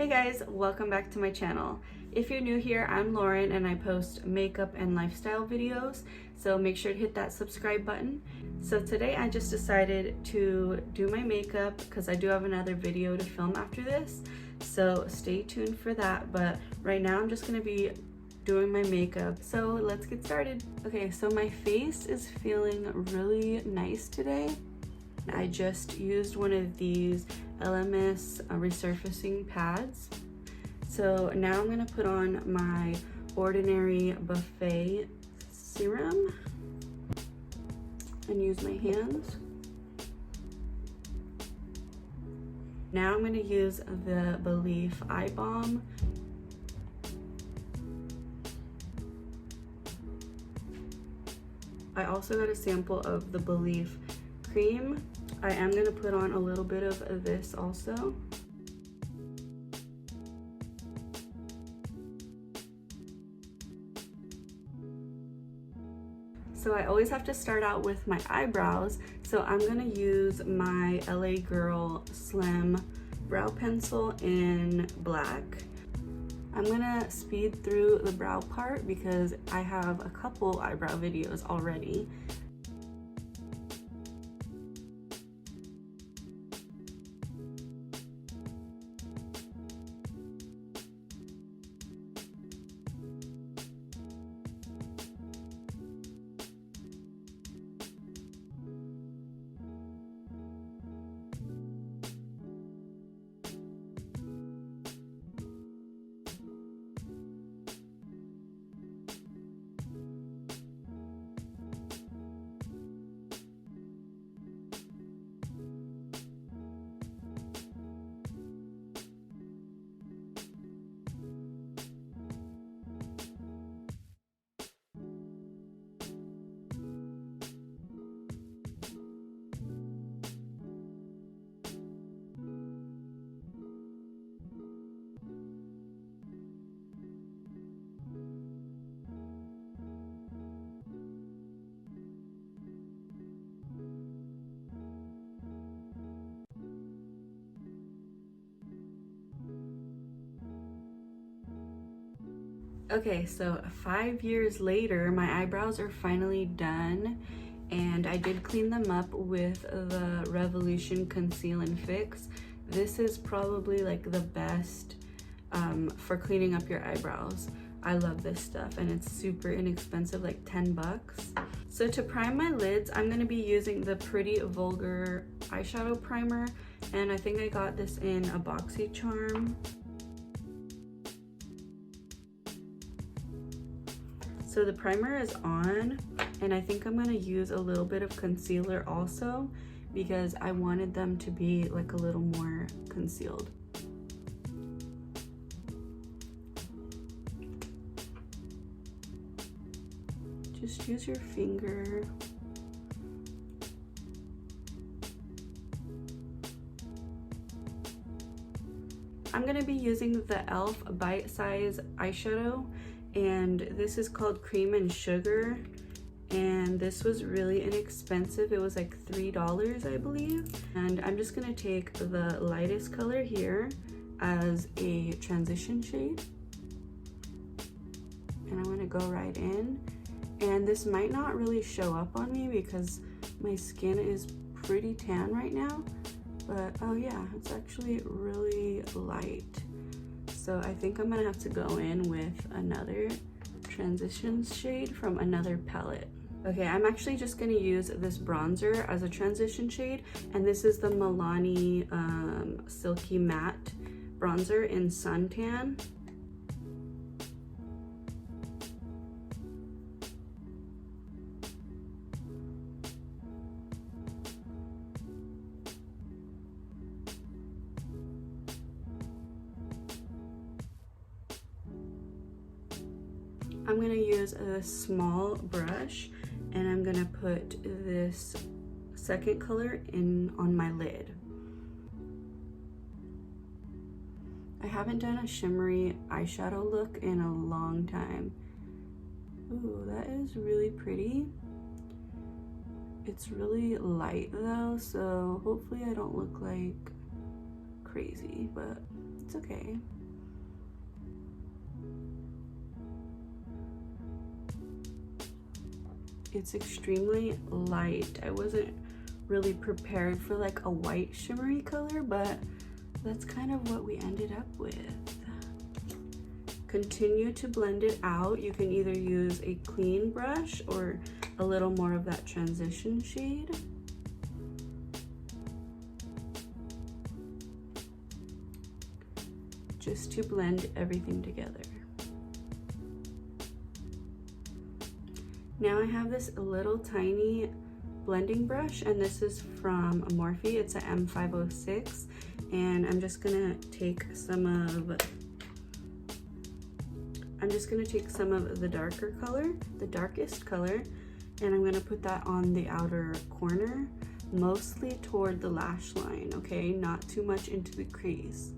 Hey guys, welcome back to my channel. If you're new here, I'm Lauren and I post makeup and lifestyle videos, so make sure to hit that subscribe button. So today I just decided to do my makeup because I do have another video to film after this, so stay tuned for that. But right now I'm just going to be doing my makeup, so let's get started. Okay, so my face is feeling really nice today. I just used one of these LMS resurfacing pads. So now I'm gonna put on my Ordinary Buffet serum and use my hands. Now I'm gonna use the Belief Eye Balm. I also got a sample of the Belief cream. I am going to put on a little bit of this also. So I always have to start out with my eyebrows, so I'm going to use my LA Girl Slim brow pencil in black. I'm gonna speed through the brow part because I have a couple eyebrow videos already. Okay, so 5 years later, my eyebrows are finally done, and I did clean them up with the Revolution Conceal and Fix. This is probably like the best for cleaning up your eyebrows. I love this stuff and it's super inexpensive, like 10 bucks. So to prime my lids, I'm gonna be using the Pretty Vulgar eyeshadow primer, and I think I got this in a BoxyCharm. So the primer is on, and I think I'm gonna use a little bit of concealer also because I wanted them to be like a little more concealed. Just use your finger. I'm gonna be using the e.l.f. Bite Size eyeshadow, and this is called Cream and Sugar, and this was really inexpensive. It was like $3, I believe. And I'm just gonna take the lightest color here as a transition shade, and I'm gonna go right in. And this might not really show up on me because my skin is pretty tan right now, but oh yeah, it's actually really light. So I think I'm gonna have to go in with another transition shade from another palette. Okay, I'm actually just gonna use this bronzer as a transition shade, and this is the Milani Silky Matte Bronzer in Suntan. I'm gonna use a small brush and I'm gonna put this second color in on my lid. I haven't done a shimmery eyeshadow look in a long time. Ooh, that is really pretty. It's really light though, so hopefully I don't look like crazy, but it's okay. It's extremely light. I wasn't really prepared for like a white shimmery color, but that's kind of what we ended up with. Continue to blend it out. You can either use a clean brush or a little more of that transition shade. Just to blend everything together. Now I have this little tiny blending brush, and this is from Morphe. It's an M506, and I'm just gonna take some of the darker color, the darkest color, and I'm gonna put that on the outer corner, mostly toward the lash line, okay? Not too much into the crease.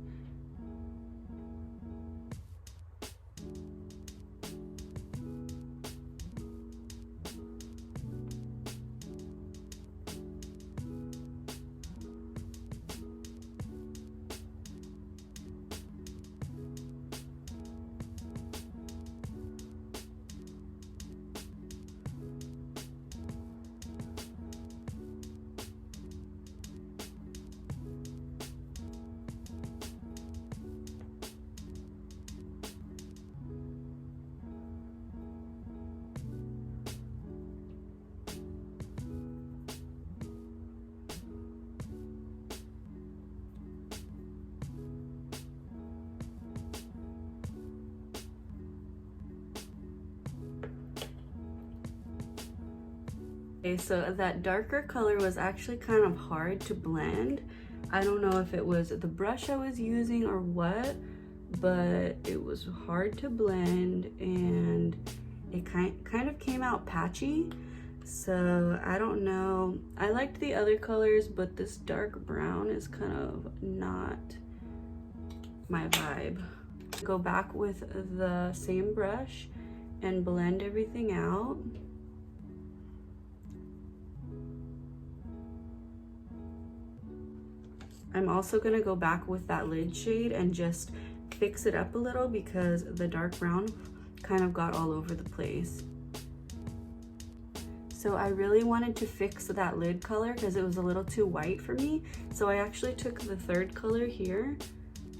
Okay, so that darker color was actually kind of hard to blend. I don't know if it was the brush I was using or what, but it was hard to blend and it kind of came out patchy. So I don't know. I liked the other colors, but this dark brown is kind of not my vibe. Go back with the same brush and blend everything out. I'm also gonna go back with that lid shade and just fix it up a little because the dark brown kind of got all over the place. So I really wanted to fix that lid color because it was a little too white for me. So I actually took the third color here.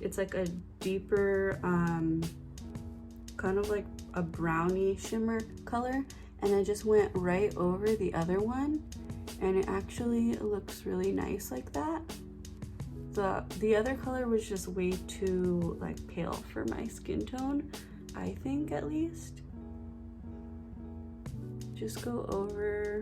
It's like a deeper, kind of like a brownie shimmer color. And I just went right over the other one. And it actually looks really nice like that. The other color was just way too like pale for my skin tone, I think, at least. Just go over.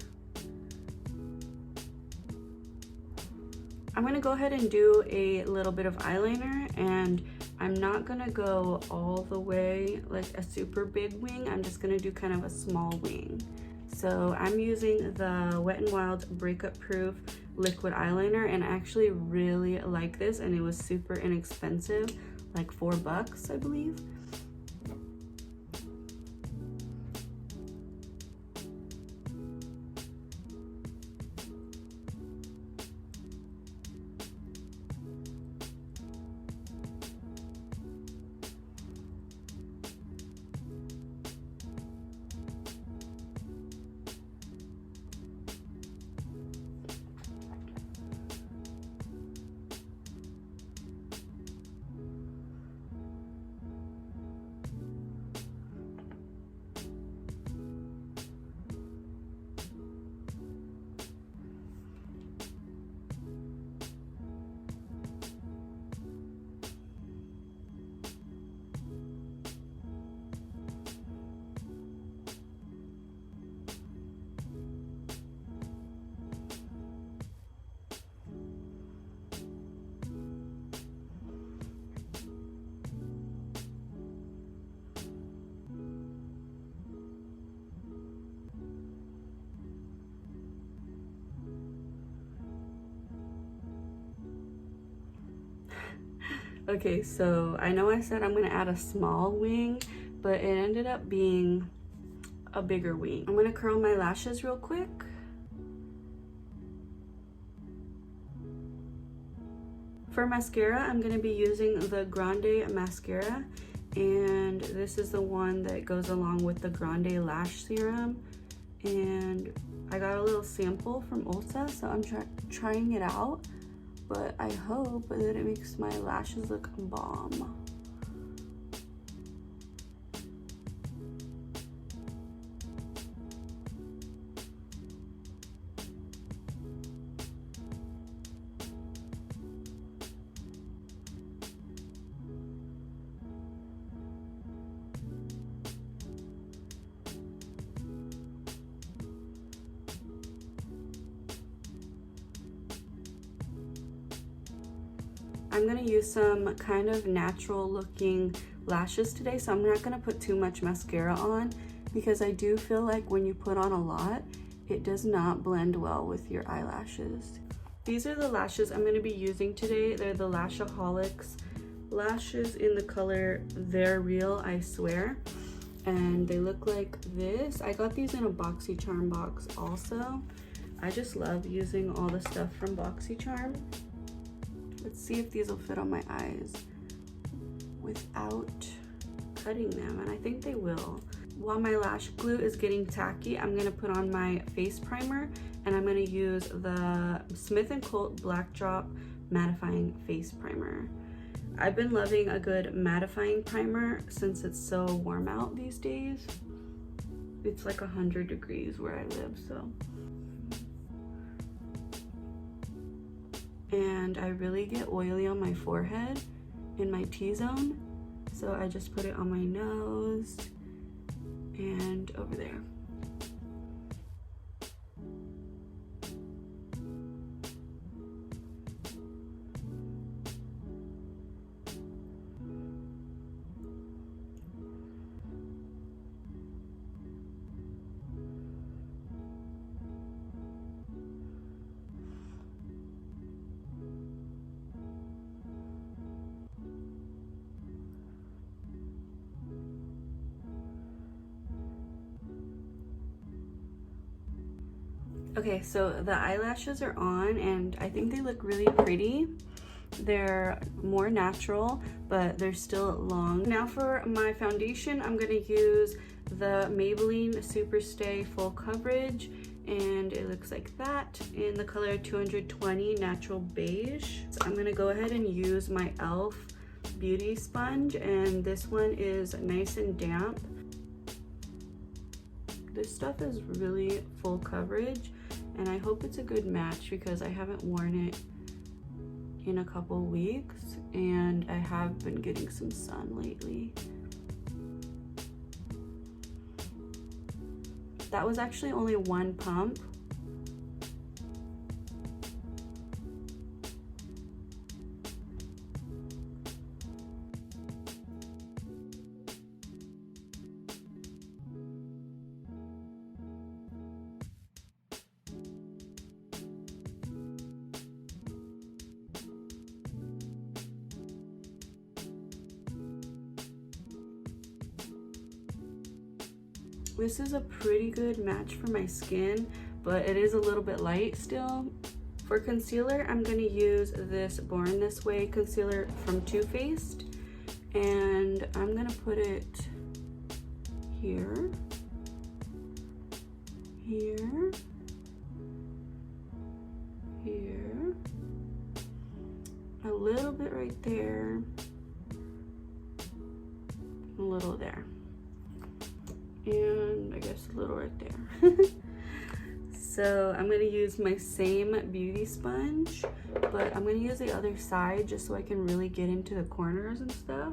I'm gonna go ahead and do a little bit of eyeliner, and I'm not gonna go all the way like a super big wing. I'm just gonna do kind of a small wing. So I'm using the Wet n Wild Breakup Proof liquid eyeliner, and I actually really like this, and it was super inexpensive, like $4, I believe. Okay, so I know I said I'm gonna add a small wing, but it ended up being a bigger wing. I'm gonna curl my lashes real quick. For mascara, I'm going to be using the Grande Mascara, and this is the one that goes along with the Grande Lash Serum. And I got a little sample from Ulta, so I'm trying it out, but I hope that it makes my lashes look bomb. I'm gonna use some kind of natural looking lashes today, so I'm not gonna put too much mascara on because I do feel like when you put on a lot, it does not blend well with your eyelashes. These are the lashes I'm gonna be using today. They're the Lashaholics lashes in the color They're Real, I Swear. And they look like this. I got these in a BoxyCharm box also. I just love using all the stuff from BoxyCharm. Let's see if these will fit on my eyes without cutting them, and I think they will. While my lash glue is getting tacky, I'm gonna put on my face primer, and I'm gonna use the Smith & Colt Black Drop Mattifying Face Primer. I've been loving a good mattifying primer since it's so warm out these days. It's like 100 degrees where I live, so. And I really get oily on my forehead in my T-zone, so I just put it on my nose and over there. Okay, so the eyelashes are on and I think they look really pretty. They're more natural, but they're still long. Now for my foundation, I'm gonna use the Maybelline Superstay Full Coverage, and it looks like that in the color 220 Natural Beige. So I'm gonna go ahead and use my e.l.f. beauty sponge, and this one is nice and damp. This stuff is really full coverage, and I hope it's a good match because I haven't worn it in a couple weeks and I have been getting some sun lately. That was actually only one pump. This is a pretty good match for my skin, but it is a little bit light still. For concealer, I'm gonna use this Born This Way concealer from Too Faced, and I'm gonna put it here, here, here, a little bit right there, a little there, and I guess a little right there. So I'm gonna use my same beauty sponge, but I'm gonna use the other side just so I can really get into the corners and stuff.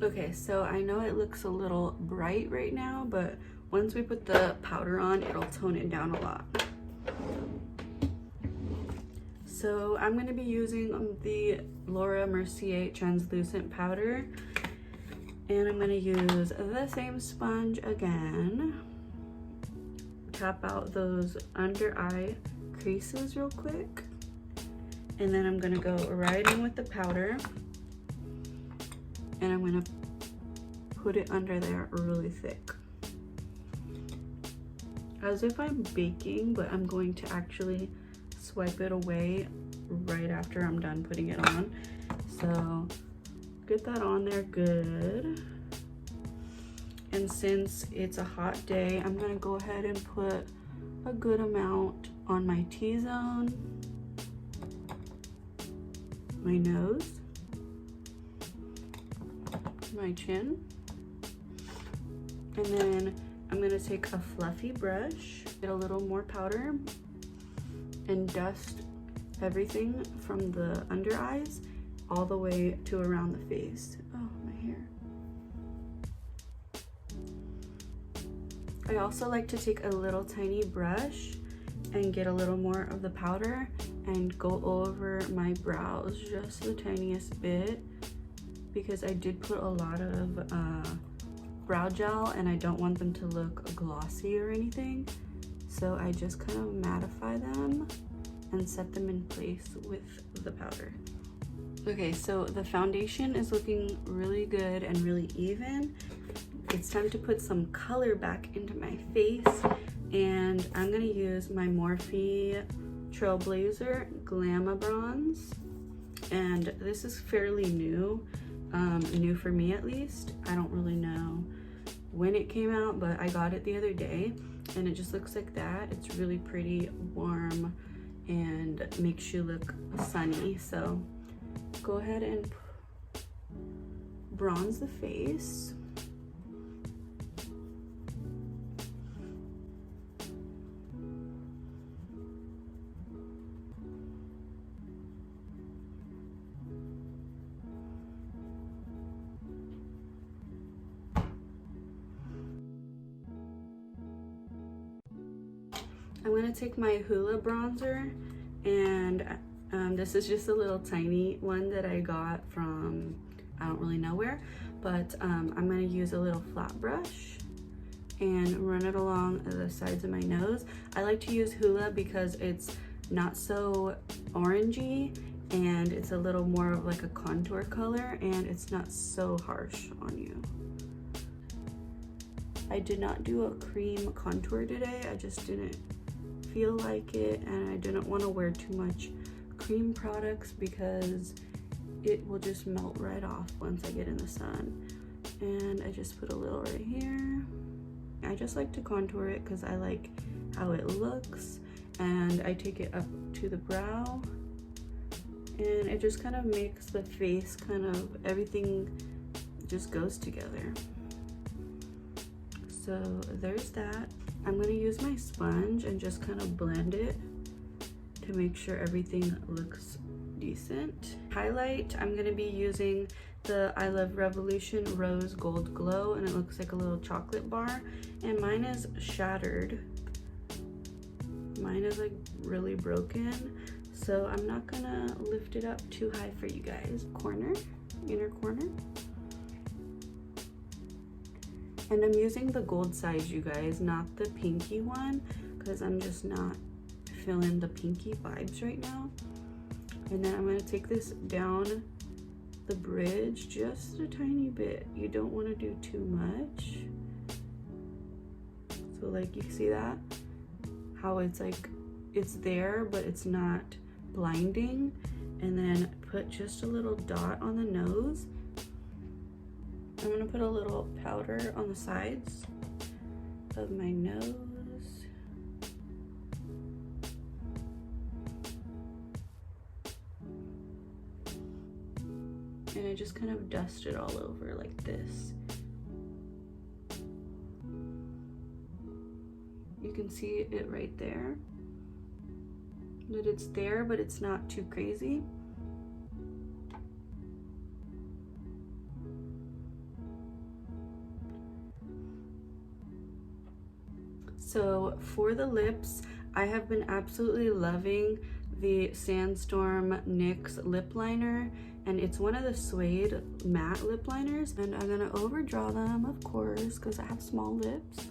Okay, so I know it looks a little bright right now, but once we put the powder on, it'll tone it down a lot. So I'm going to be using the Laura Mercier translucent powder, and I'm going to use the same sponge again. Tap out those under eye creases real quick, And then I'm gonna go right in with the powder, and I'm gonna put it under there really thick. As if I'm baking, but I'm going to actually swipe it away right after I'm done putting it on. So get that on there good. And since it's a hot day, I'm gonna go ahead and put a good amount on my T-zone, my nose, my chin, and then I'm gonna take a fluffy brush, get a little more powder, and dust everything from the under eyes all the way to around the face. Oh, my hair. I also like to take a little tiny brush and get a little more of the powder and go over my brows just the tiniest bit, because I did put a lot of brow gel and I don't want them to look glossy or anything. So I just kind of mattify them and set them in place with the powder. Okay, so the foundation is looking really good and really even. It's time to put some color back into my face, and I'm gonna use my Morphe Trailblazer Glamour Bronze. And this is fairly new, new for me at least. I don't really know when it came out, but I got it the other day, and it just looks like that. It's really pretty, warm, and makes you look sunny. So go ahead and bronze the face. I'm going to take my Hoola bronzer, and this is just a little tiny one that I got from, I don't really know where, but I'm going to use a little flat brush and run it along the sides of my nose. I like to use Hoola because it's not so orangey, and it's a little more of like a contour color, and it's not so harsh on you. I did not do a cream contour today. I just didn't feel like it, and I didn't want to wear too much cream products because it will just melt right off once I get in the sun. And I just put a little right here. I just like to contour it because I like how it looks, and I take it up to the brow, and it just kind of makes the face kind of, everything just goes together. So there's that. I'm gonna use my sponge and just kind of blend it to make sure everything looks decent. Highlight, I'm gonna be using the I Love Revolution Rose Gold Glow, and it looks like a little chocolate bar, and mine is shattered. Mine is like really broken, so I'm not gonna lift it up too high for you guys. Corner, inner corner. And I'm using the gold size, you guys, not the pinky one, because I'm just not feeling the pinky vibes right now. And then I'm going to take this down the bridge just a tiny bit. You don't want to do too much. So like, you see that? How it's like, it's there, but it's not blinding. And then put just a little dot on the nose. I'm gonna put a little powder on the sides of my nose. And I just kind of dust it all over like this. You can see it right there. That it's there, but it's not too crazy. So for the lips, I have been absolutely loving the Sandstorm NYX lip liner, and it's one of the suede matte lip liners, and I'm gonna overdraw them, of course, because I have small lips.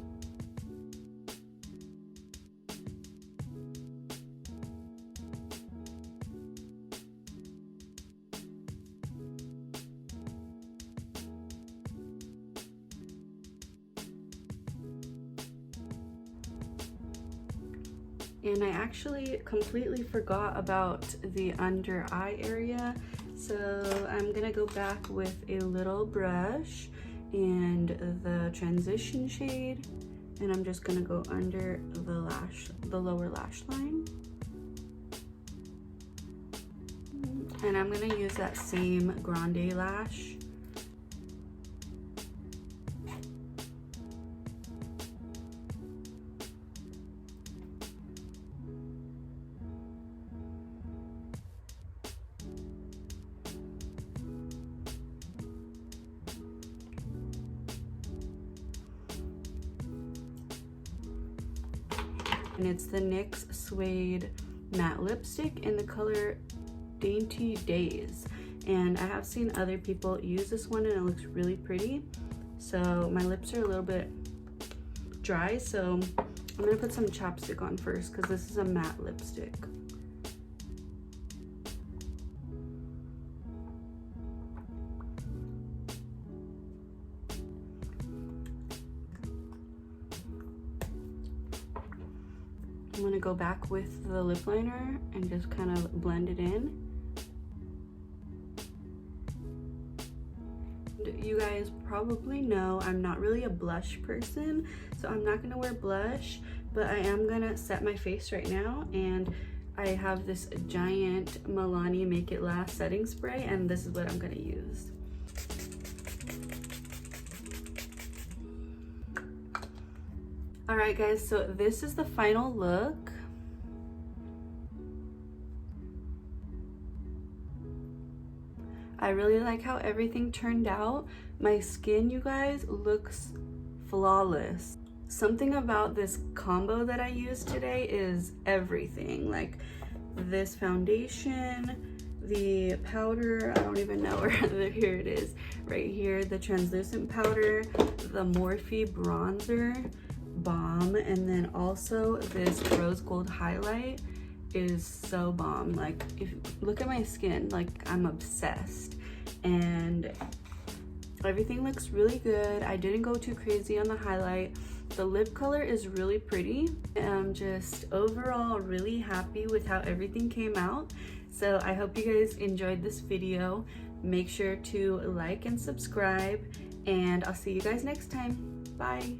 And I actually completely forgot about the under eye area. So I'm gonna go back with a little brush and the transition shade. And I'm just gonna go under the lower lash line. And I'm gonna use that same grande lash. And it's the NYX Suede Matte Lipstick in the color Dainty Days. And I have seen other people use this one and it looks really pretty. So my lips are a little bit dry, so I'm gonna put some chapstick on first because this is a matte lipstick. I'm gonna go back with the lip liner and just kind of blend it in. You guys probably know I'm not really a blush person, so I'm not gonna wear blush, but I am gonna set my face right now, and I have this giant Milani Make It Last setting spray, and this is what I'm gonna use. Alright guys, so this is the final look. I really like how everything turned out. My skin, you guys, looks flawless. Something about this combo that I used today is everything. Like this foundation, the powder, I don't even know where, here it is, right here, the translucent powder, the Morphe bronzer, bomb, and then also this rose gold highlight is so bomb. Like, if look at my skin, like I'm obsessed, and everything looks really good. I didn't go too crazy on the highlight. The lip color is really pretty. I'm just overall really happy with how everything came out. So I hope you guys enjoyed this video. Make sure to like and subscribe, and I'll see you guys next time. Bye.